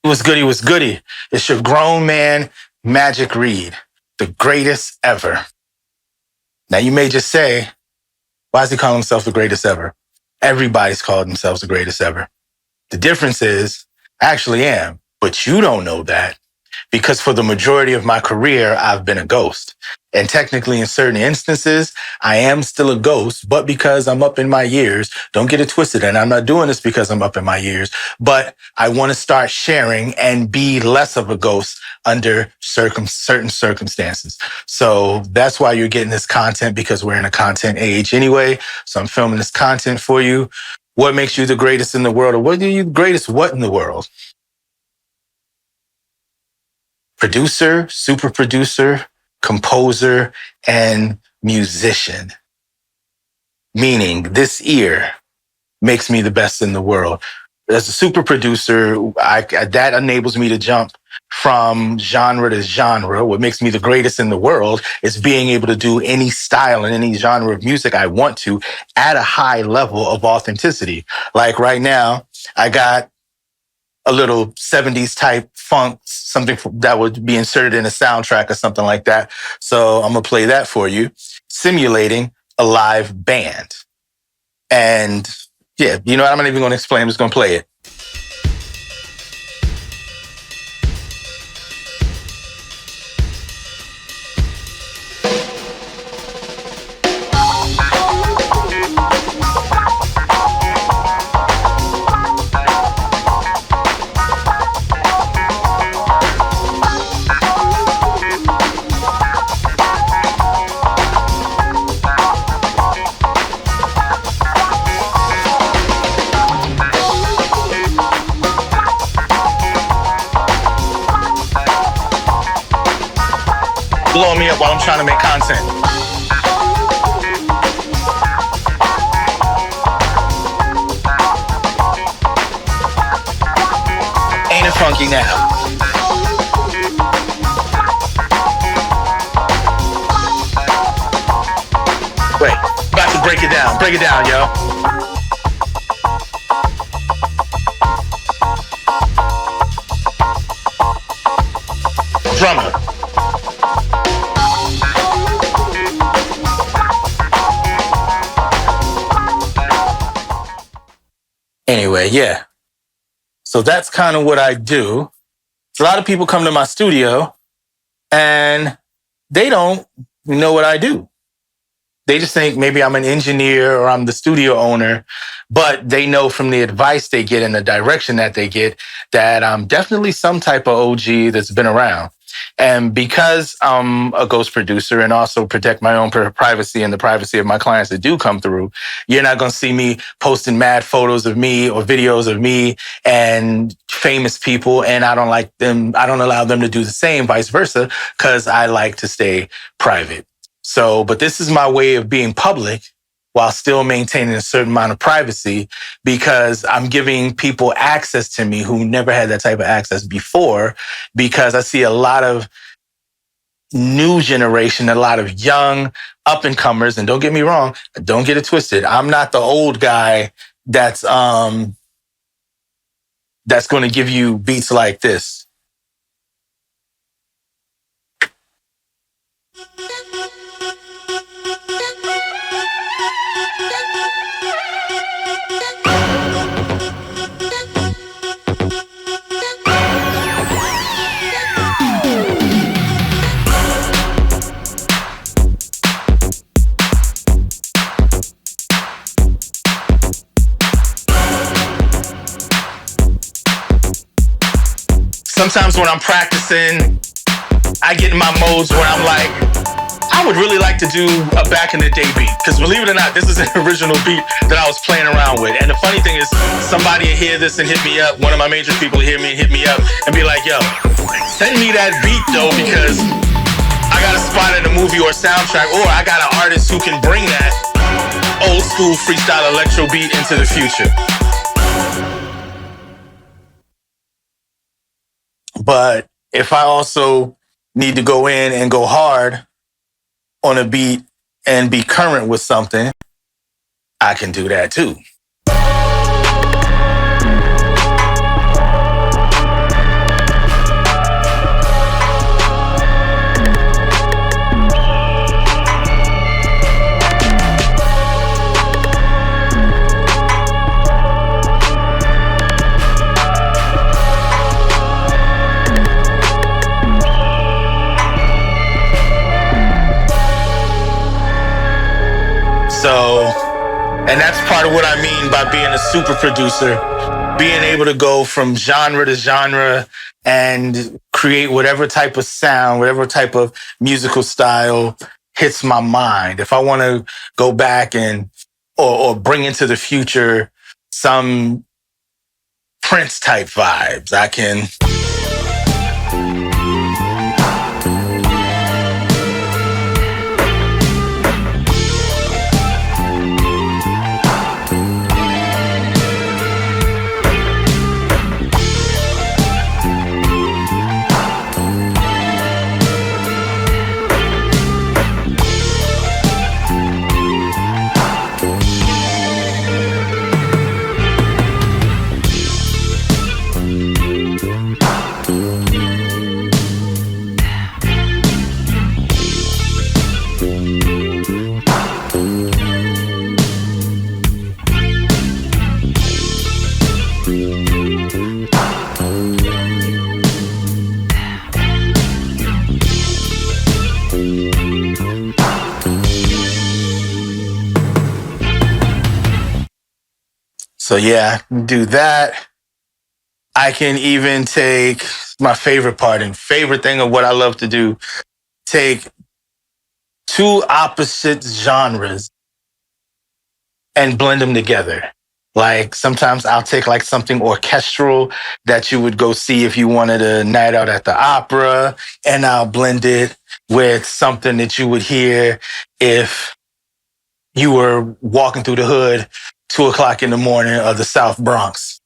What's goody, what's goody? It's your grown man, Majik Reed, the greatest ever. Now you may just say, why does he call himself the greatest ever? Everybody's called themselves the greatest ever. The difference is, I actually am, but you don't know that because for the majority of my career, I've been a ghost. And technically, in certain instances, I am still a ghost, but because I'm up in my years, don't get it twisted. And I'm not doing this because I'm up in my years, but I want to start sharing and be less of a ghost under certain circumstances. So that's why you're getting this content, because we're in a content age anyway. So I'm filming this content for you. What makes you the greatest in the world? Or what are you the greatest what in the world? Producer, super producer, composer, and musician. Meaning this ear makes me the best in the world. As a super producer, that enables me to jump from genre to genre. What makes me the greatest in the world is being able to do any style and any genre of music I want to at a high level of authenticity. Like right now, I got a little 70s type funk, something that would be inserted in a soundtrack or something like that. So I'm going to play that for you, simulating a live band. And yeah, you know what? I'm not even going to explain. I'm just going to play it. Blowing me up while I'm trying to make content. Ain't it funky now? Wait, about to break it down. Break it down, yo. Drummer. Anyway, yeah. So that's kind of what I do. A lot of people come to my studio and they don't know what I do. They just think maybe I'm an engineer or I'm the studio owner, but they know from the advice they get and the direction that they get that I'm definitely some type of OG that's been around. And because I'm a ghost producer and also protect my own privacy and the privacy of my clients that do come through, you're not going to see me posting mad photos of me or videos of me and famous people. And I don't like them. I don't allow them to do the same, vice versa, because I like to stay private. So, but this is my way of being public while still maintaining a certain amount of privacy, because I'm giving people access to me who never had that type of access before, because I see a lot of new generation, a lot of young up and comers. And don't get me wrong, don't get it twisted. I'm not the old guy that's going to give you beats like this. Sometimes when I'm practicing, I get in my modes where I'm like, I would really like to do a back in the day beat. Because believe it or not, this is an original beat that I was playing around with. And the funny thing is, somebody will hear this and hit me up. One of my major people will hear me and hit me up and be like, yo, send me that beat though, because I got a spot in a movie or soundtrack, or I got an artist who can bring that old school freestyle electro beat into the future. But if I also need to go in and go hard on a beat and be current with something, I can do that too. So, and that's part of what I mean by being a super producer, being able to go from genre to genre and create whatever type of sound, whatever type of musical style hits my mind. If I want to go back and or bring into the future some Prince type vibes, I can. So yeah, I can do that. I can even take my favorite part and favorite thing of what I love to do, take two opposite genres and blend them together. Like sometimes I'll take like something orchestral that you would go see if you wanted a night out at the opera, and I'll blend it with something that you would hear if you were walking through the hood 2 o'clock in the morning of the South Bronx.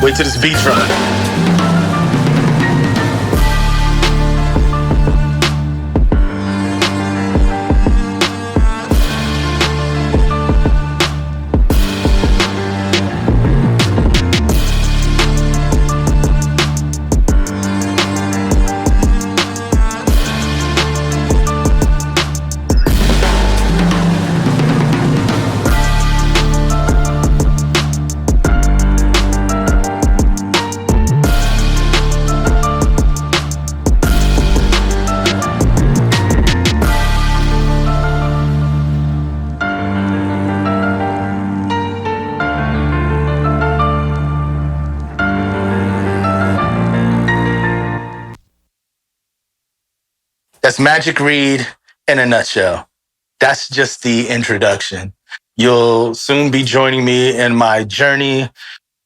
Wait till this beat drop. That's Majik Reed in a nutshell. That's just the introduction. You'll soon be joining me in my journey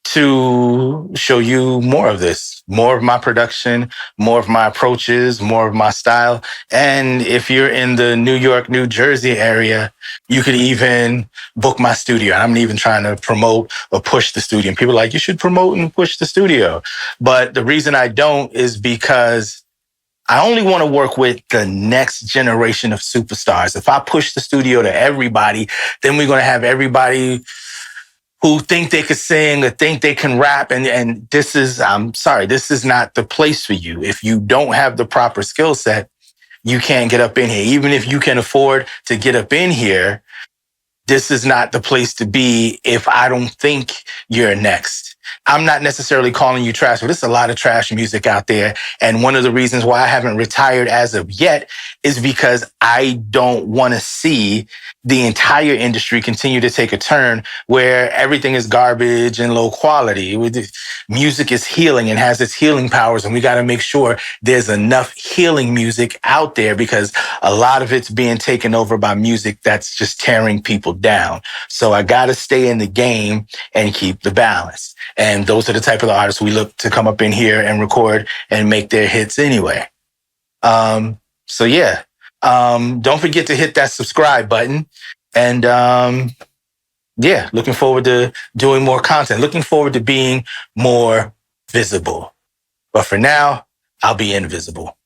to show you more of this, more of my production, more of my approaches, more of my style. And if you're in the New York, New Jersey area, you could even book my studio. I'm not even trying to promote or push the studio. And people are like, you should promote and push the studio. But the reason I don't is because I only want to work with the next generation of superstars. If I push the studio to everybody, then we're going to have everybody who think they could sing or think they can rap. And this is, I'm sorry, this is not the place for you. If you don't have the proper skill set, you can't get up in here. Even if you can afford to get up in here, this is not the place to be if I don't think you're next. I'm not necessarily calling you trash, but there's a lot of trash music out there. And one of the reasons why I haven't retired as of yet is because I don't want to see the entire industry continue to take a turn where everything is garbage and low quality. Music is healing and has its healing powers, and we got to make sure there's enough healing music out there because a lot of it's being taken over by music that's just tearing people down. So I got to stay in the game and keep the balance. And those are the type of artists we look to come up in here and record and make their hits anyway. So yeah, don't forget to hit that subscribe button. And yeah, looking forward to doing more content, looking forward to being more visible. But for now, I'll be invisible.